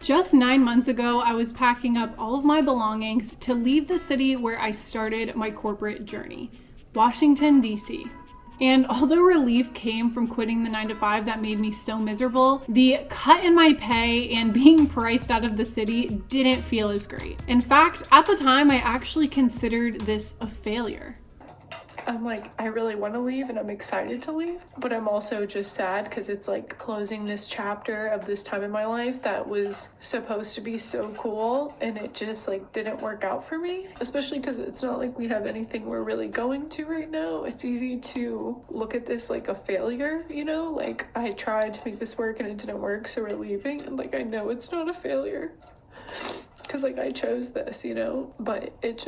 Just 9 months ago, I was packing up all of my belongings to leave the city where I started my corporate journey, Washington, D.C. And although relief came from quitting the 9-to-5 that made me so miserable, the cut in my pay and being priced out of the city didn't feel as great. In fact, at the time, I actually considered this a failure. I'm like, I really want to leave and I'm excited to leave, but I'm also just sad because it's like closing this chapter of this time in my life that was supposed to be so cool, and it just like didn't work out for me, especially because it's not like we have anything we're really going to right now. It's easy to look at this like a failure, you know, like I tried to make this work and it didn't work, so we're leaving, and like I know it's not a failure because like I chose this, you know, but it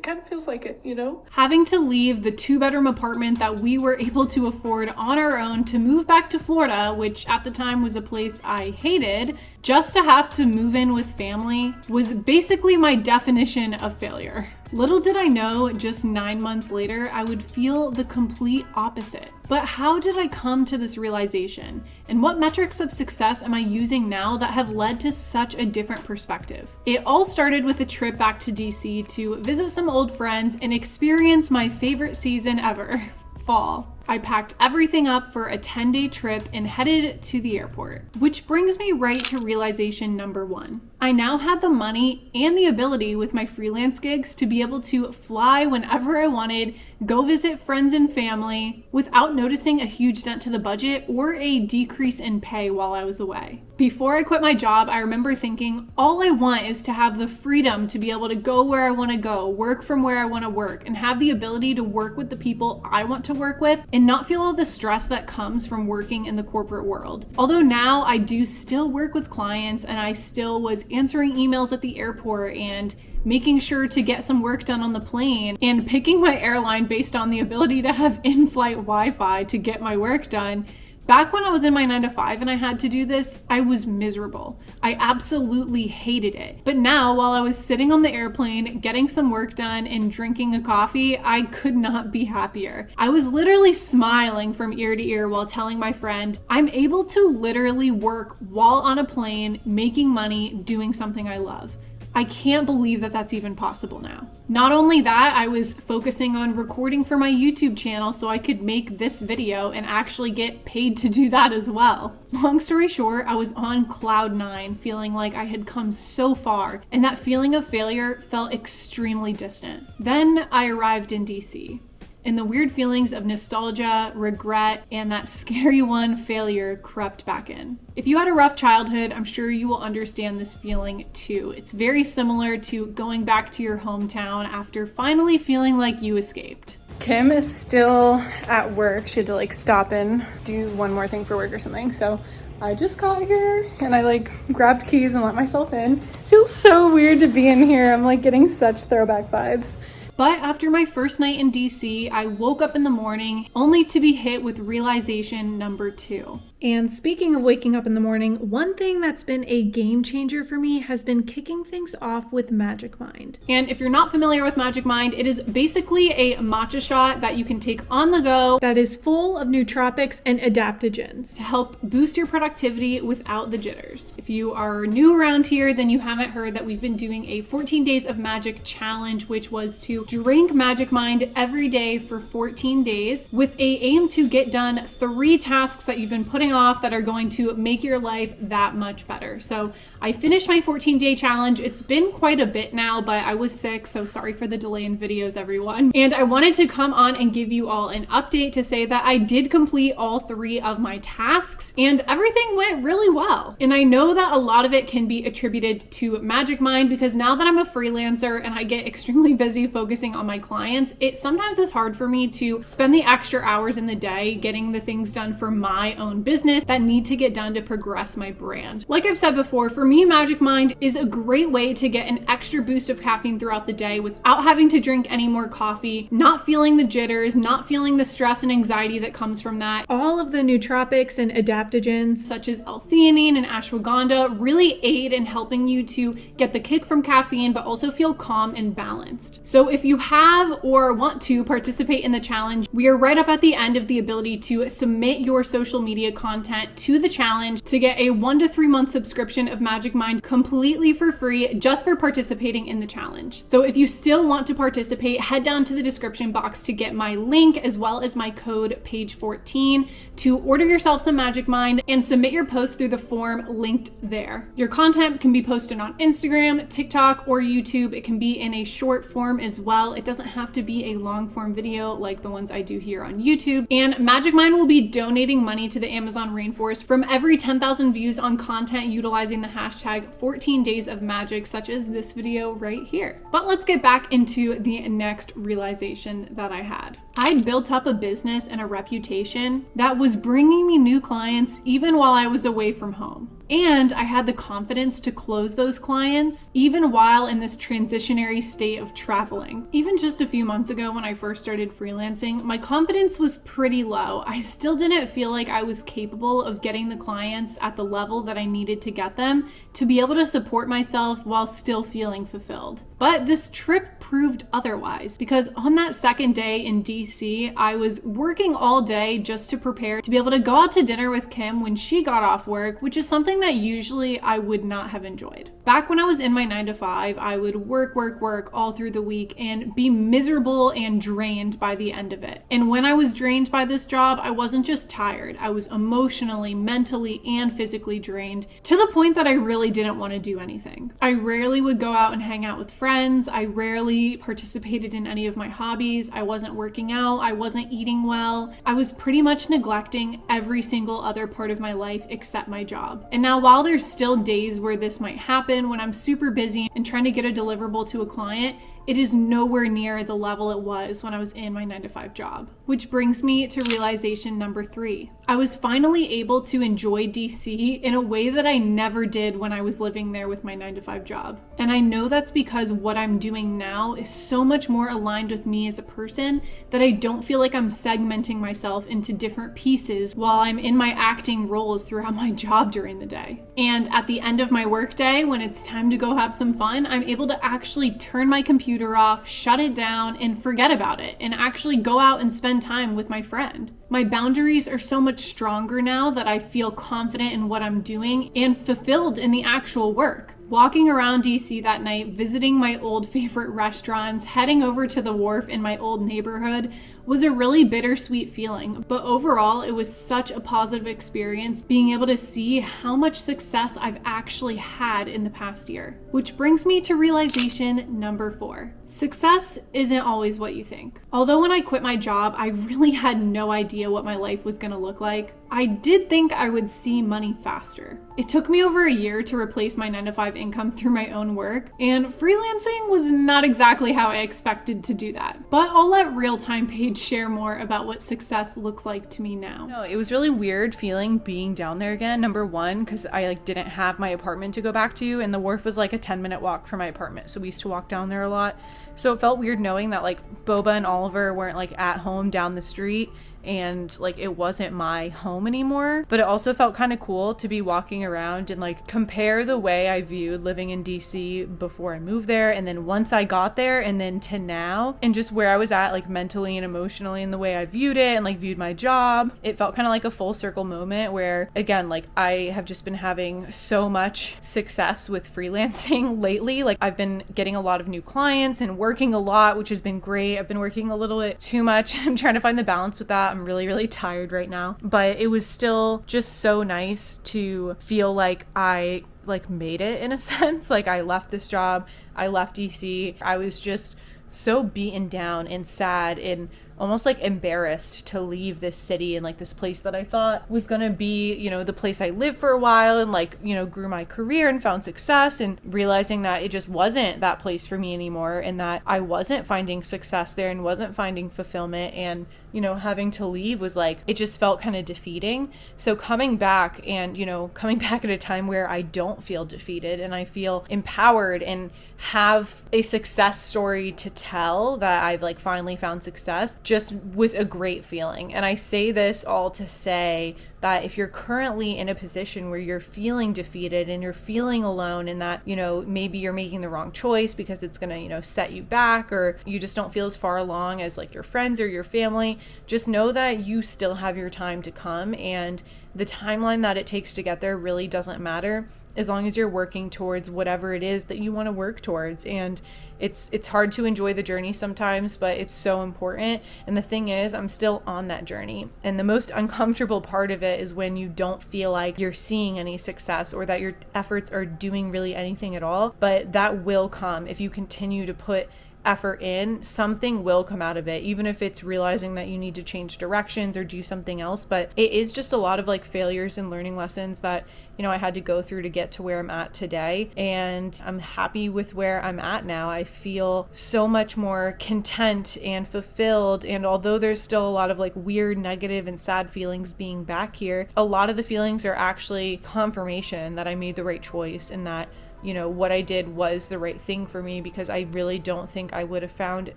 kind of feels like it, you know? Having to leave the 2-bedroom apartment that we were able to afford on our own to move back to Florida, which at the time was a place I hated, just to have to move in with family was basically my definition of failure. Little did I know, just 9 months later, I would feel the complete opposite. But how did I come to this realization? And what metrics of success am I using now that have led to such a different perspective? It all started with a trip back to DC to visit some old friends and experience my favorite season ever, fall. I packed everything up for a 10-day trip and headed to the airport, which brings me right to realization number 1. I now had the money and the ability with my freelance gigs to be able to fly whenever I wanted, go visit friends and family without noticing a huge dent to the budget or a decrease in pay while I was away. Before I quit my job, I remember thinking, all I want is to have the freedom to be able to go where I want to go, work from where I want to work, and have the ability to work with the people I want to work with and not feel all the stress that comes from working in the corporate world. Although now I do still work with clients and I still was answering emails at the airport and making sure to get some work done on the plane and picking my airline based on the ability to have in-flight Wi-Fi to get my work done. Back when I was in my 9-to-5 and I had to do this, I was miserable. I absolutely hated it. But now, while I was sitting on the airplane, getting some work done and drinking a coffee, I could not be happier. I was literally smiling from ear to ear while telling my friend, I'm able to literally work while on a plane, making money, doing something I love. I can't believe that that's even possible now. Not only that, I was focusing on recording for my YouTube channel so I could make this video and actually get paid to do that as well. Long story short, I was on cloud 9, feeling like I had come so far, and that feeling of failure felt extremely distant. Then I arrived in DC. And the weird feelings of nostalgia, regret, and that scary one, failure, crept back in. If you had a rough childhood, I'm sure you will understand this feeling too. It's very similar to going back to your hometown after finally feeling like you escaped. Kim is still at work. She had to like stop and do one more thing for work or something. So I just got here and I like grabbed keys and let myself in. Feels so weird to be in here. I'm like getting such throwback vibes. But after my first night in DC, I woke up in the morning only to be hit with realization number 2. And speaking of waking up in the morning, one thing that's been a game changer for me has been kicking things off with Magic Mind. And if you're not familiar with Magic Mind, it is basically a matcha shot that you can take on the go that is full of nootropics and adaptogens to help boost your productivity without the jitters. If you are new around here, then you haven't heard that we've been doing a 14 days of magic challenge, which was to drink Magic Mind every day for 14 days with a aim to get done 3 tasks that you've been putting off that are going to make your life that much better. So I finished my 14-day challenge. It's been quite a bit now, but I was sick, so sorry for the delay in videos, everyone. And I wanted to come on and give you all an update to say that I did complete all 3 of my tasks and everything went really well. And I know that a lot of it can be attributed to Magic Mind because now that I'm a freelancer and I get extremely busy focusing on my clients, it sometimes is hard for me to spend the extra hours in the day getting the things done for my own business that need to get done to progress my brand. Like I've said before, for me, Magic Mind is a great way to get an extra boost of caffeine throughout the day without having to drink any more coffee, not feeling the jitters, not feeling the stress and anxiety that comes from that. All of the nootropics and adaptogens such as L-theanine and ashwagandha really aid in helping you to get the kick from caffeine but also feel calm and balanced. So if you have or want to participate in the challenge, we are right up at the end of the ability to submit your social media content content to the challenge to get a 1 to 3 month subscription of Magic Mind completely for free just for participating in the challenge. So if you still want to participate, head down to the description box to get my link as well as my code Paige14 to order yourself some Magic Mind and submit your post through the form linked there. Your content can be posted on Instagram, TikTok, or YouTube. It can be in a short form as well. It doesn't have to be a long form video like the ones I do here on YouTube. And Magic Mind will be donating money to the Amazon rainforest from every 10,000 views on content utilizing the hashtag 14 days of magic, such as this video right here. But let's get back into the next realization that I had. I'd built up a business and a reputation that was bringing me new clients even while I was away from home. And I had the confidence to close those clients even while in this transitionary state of traveling. Even just a few months ago when I first started freelancing, my confidence was pretty low. I still didn't feel like I was capable of getting the clients at the level that I needed to get them to be able to support myself while still feeling fulfilled. But this trip proved otherwise, because on that second day in DC, I was working all day just to prepare to be able to go out to dinner with Kim when she got off work, which is something that usually I would not have enjoyed. Back when I was in my 9 to 5, I would work all through the week and be miserable and drained by the end of it. And when I was drained by this job, I wasn't just tired. I was emotionally, mentally, and physically drained to the point that I really didn't want to do anything. I rarely would go out and hang out with friends. I rarely participated in any of my hobbies. I wasn't working out. I wasn't eating well. I was pretty much neglecting every single other part of my life except my job. And now while there's still days where this might happen, when I'm super busy and trying to get a deliverable to a client, it is nowhere near the level it was when I was in my 9 to 5 job. Which brings me to realization number 3. I was finally able to enjoy DC in a way that I never did when I was living there with my 9 to 5 job. And I know that's because what I'm doing now is so much more aligned with me as a person that I don't feel like I'm segmenting myself into different pieces while I'm in my acting roles throughout my job during the day. And at the end of my workday, when it's time to go have some fun, I'm able to actually turn my computer off, shut it down, and forget about it, and actually go out and spend time with my friend. My boundaries are so much stronger now that I feel confident in what I'm doing and fulfilled in the actual work. Walking around DC that night, visiting my old favorite restaurants, heading over to the wharf in my old neighborhood was a really bittersweet feeling. But overall, it was such a positive experience being able to see how much success I've actually had in the past year. Which brings me to realization number 4. Success isn't always what you think. Although when I quit my job, I really had no idea what my life was going to look like, I did think I would see money faster. It took me over a year to replace my 9 to 5 income through my own work, and freelancing was not exactly how I expected to do that. But I'll let real-time Paige share more about what success looks like to me now. No, it was really weird feeling being down there again. Number one, because I didn't have my apartment to go back to, and the wharf was like a 10-minute walk from my apartment, so we used to walk down there a lot. So it felt weird knowing that Boba and Oliver weren't at home down the street, and it wasn't my home anymore. But it also felt kind of cool to be walking around and compare the way I viewed living in DC before I moved there, and then once I got there, and then to now, and just where I was at mentally and emotionally, and the way I viewed it and viewed my job. It felt kind of like a full circle moment where, again, I have just been having so much success with freelancing lately. I've been getting a lot of new clients and working a lot, which has been great. I've been working a little bit too much. I'm trying to find the balance with that. I'm really, really tired right now, but it was still just so nice to feel like I made it in a sense. I left this job, I left DC. I was just so beaten down and sad and almost embarrassed to leave this city and this place that I thought was gonna be, the place I lived for a while and grew my career and found success, and realizing that it just wasn't that place for me anymore, and that I wasn't finding success there and wasn't finding fulfillment, and having to leave was it just felt kind of defeating. So coming back at a time where I don't feel defeated and I feel empowered and have a success story to tell, that I've finally found success, just was a great feeling. And I say this all to say that if you're currently in a position where you're feeling defeated and you're feeling alone, and that, maybe you're making the wrong choice because it's going to, set you back, or you just don't feel as far along as like your friends or your family, just know that you still have your time to come, and the timeline that it takes to get there really doesn't matter as long as you're working towards whatever it is that you want to work towards. And it's hard to enjoy the journey sometimes, but it's so important. And the thing is, I'm still on that journey. And the most uncomfortable part of it is when you don't feel like you're seeing any success or that your efforts are doing really anything at all. But that will come if you continue to put effort in. Something will come out of it, even if it's realizing that you need to change directions or do something else. But it is just a lot of like failures and learning lessons that I had to go through to get to where I'm at today. And I'm happy with where I'm at now. I feel so much more content and fulfilled. And although there's still a lot of like weird, negative and sad feelings being back here, a lot of the feelings are actually confirmation that I made the right choice and that what I did was the right thing for me, because I really don't think I would have found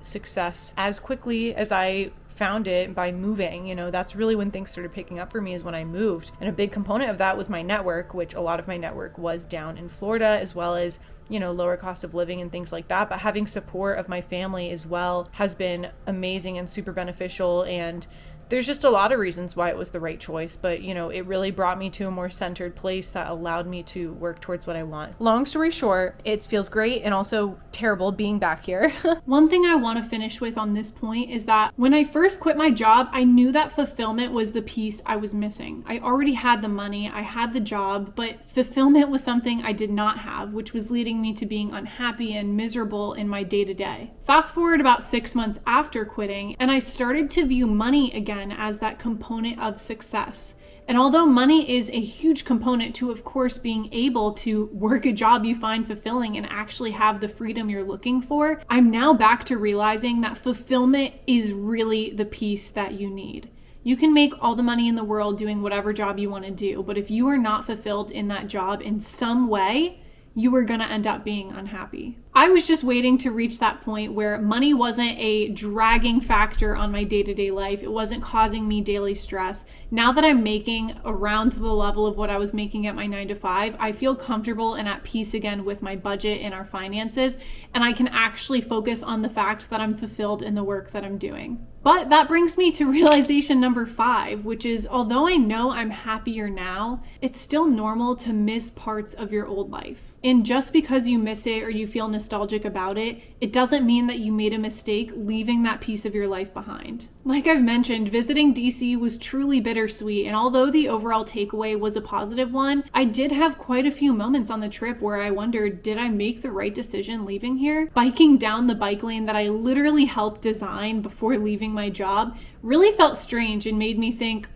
success as quickly as I found it by moving. That's really when things started picking up for me, is when I moved. And a big component of that was my network, which a lot of my network was down in Florida, as well as lower cost of living and things like that. But having support of my family as well has been amazing and super beneficial. And there's just a lot of reasons why it was the right choice, but it really brought me to a more centered place that allowed me to work towards what I want. Long story short, it feels great and also terrible being back here. One thing I want to finish with on this point is that when I first quit my job, I knew that fulfillment was the piece I was missing. I already had the money, I had the job, but fulfillment was something I did not have, which was leading me to being unhappy and miserable in my day-to-day. Fast forward about 6 months after quitting, and I started to view money again as that component of success. And although money is a huge component to, of course, being able to work a job you find fulfilling and actually have the freedom you're looking for, I'm now back to realizing that fulfillment is really the piece that you need. You can make all the money in the world doing whatever job you want to do, but if you are not fulfilled in that job in some way, you are going to end up being unhappy. I was just waiting to reach that point where money wasn't a dragging factor on my day-to-day life. It wasn't causing me daily stress. Now that I'm making around the level of what I was making at my 9-to-5, I feel comfortable and at peace again with my budget and our finances, and I can actually focus on the fact that I'm fulfilled in the work that I'm doing. But that brings me to realization number 5, which is, although I know I'm happier now, it's still normal to miss parts of your old life. And just because you miss it or you feel nostalgic about it, it doesn't mean that you made a mistake leaving that piece of your life behind. Like I've mentioned, visiting DC was truly bittersweet, and although the overall takeaway was a positive one, I did have quite a few moments on the trip where I wondered, did I make the right decision leaving here? Biking down the bike lane that I literally helped design before leaving my job really felt strange and made me think,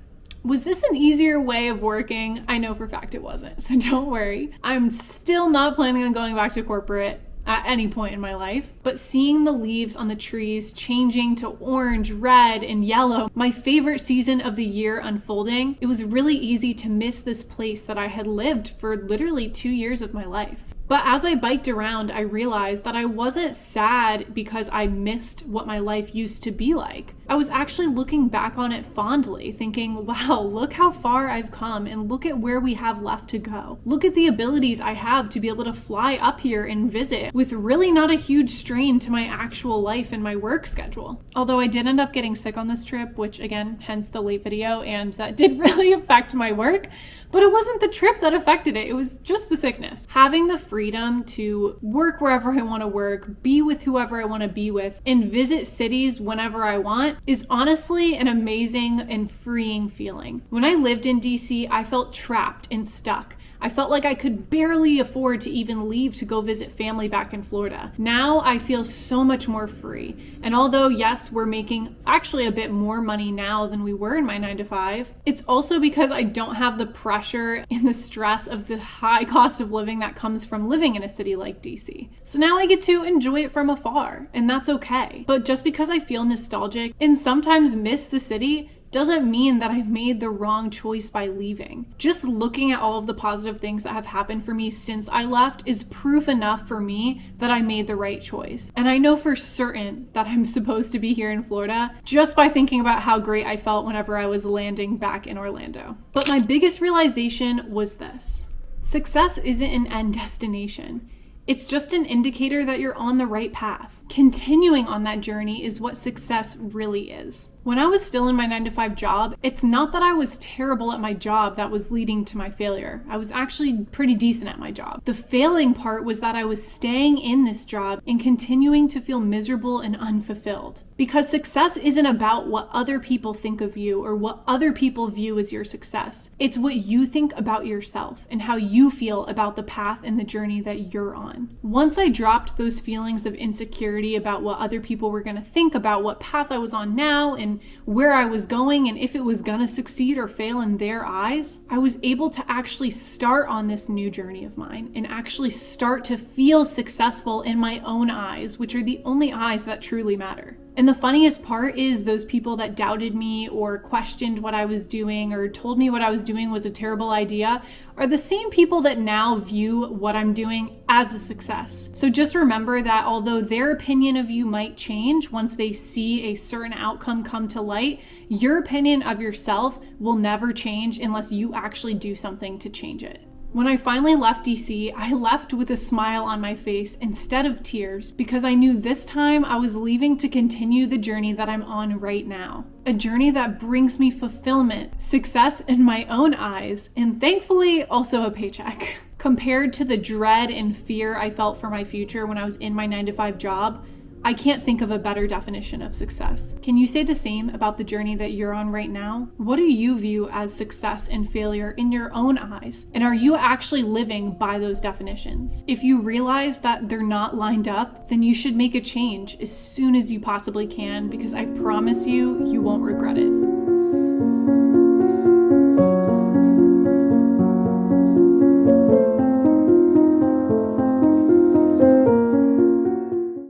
was this an easier way of working? I know for a fact it wasn't, so don't worry. I'm still not planning on going back to corporate at any point in my life, but seeing the leaves on the trees changing to orange, red, and yellow, my favorite season of the year unfolding, it was really easy to miss this place that I had lived for literally 2 years of my life. But as I biked around, I realized that I wasn't sad because I missed what my life used to be like. I was actually looking back on it fondly, thinking, wow, look how far I've come and look at where we have left to go. Look at the abilities I have to be able to fly up here and visit with really not a huge strain to my actual life and my work schedule. Although I did end up getting sick on this trip, which again, hence the late video, and that did really affect my work. But it wasn't the trip that affected it. It was just the sickness. Having the freedom to work wherever I want to work, be with whoever I want to be with, and visit cities whenever I want is honestly an amazing and freeing feeling. When I lived in DC, I felt trapped and stuck. I felt like I could barely afford to even leave to go visit family back in Florida. Now I feel so much more free. And although, yes, we're making actually a bit more money now than we were in my 9-to-5, it's also because I don't have the pressure and the stress of the high cost of living that comes from living in a city like DC. So now I get to enjoy it from afar, and that's okay. But just because I feel nostalgic and sometimes miss the city doesn't mean that I made the wrong choice by leaving. Just looking at all of the positive things that have happened for me since I left is proof enough for me that I made the right choice. And I know for certain that I'm supposed to be here in Florida just by thinking about how great I felt whenever I was landing back in Orlando. But my biggest realization was this: success isn't an end destination. It's just an indicator that you're on the right path. Continuing on that journey is what success really is. When I was still in my 9-to-5 job, it's not that I was terrible at my job that was leading to my failure. I was actually pretty decent at my job. The failing part was that I was staying in this job and continuing to feel miserable and unfulfilled. Because success isn't about what other people think of you or what other people view as your success. It's what you think about yourself and how you feel about the path and the journey that you're on. Once I dropped those feelings of insecurity about what other people were going to think about what path I was on now and where I was going and if it was going to succeed or fail in their eyes, I was able to actually start on this new journey of mine and actually start to feel successful in my own eyes, which are the only eyes that truly matter. And the funniest part is those people that doubted me or questioned what I was doing or told me what I was doing was a terrible idea are the same people that now view what I'm doing as a success. So just remember that although their opinion of you might change once they see a certain outcome come to light, your opinion of yourself will never change unless you actually do something to change it. When I finally left DC, I left with a smile on my face instead of tears because I knew this time I was leaving to continue the journey that I'm on right now. A journey that brings me fulfillment, success in my own eyes, and thankfully also a paycheck. Compared to the dread and fear I felt for my future when I was in my 9-to-5 job, I can't think of a better definition of success. Can you say the same about the journey that you're on right now? What do you view as success and failure in your own eyes? And are you actually living by those definitions? If you realize that they're not lined up, then you should make a change as soon as you possibly can because I promise you, you won't regret it.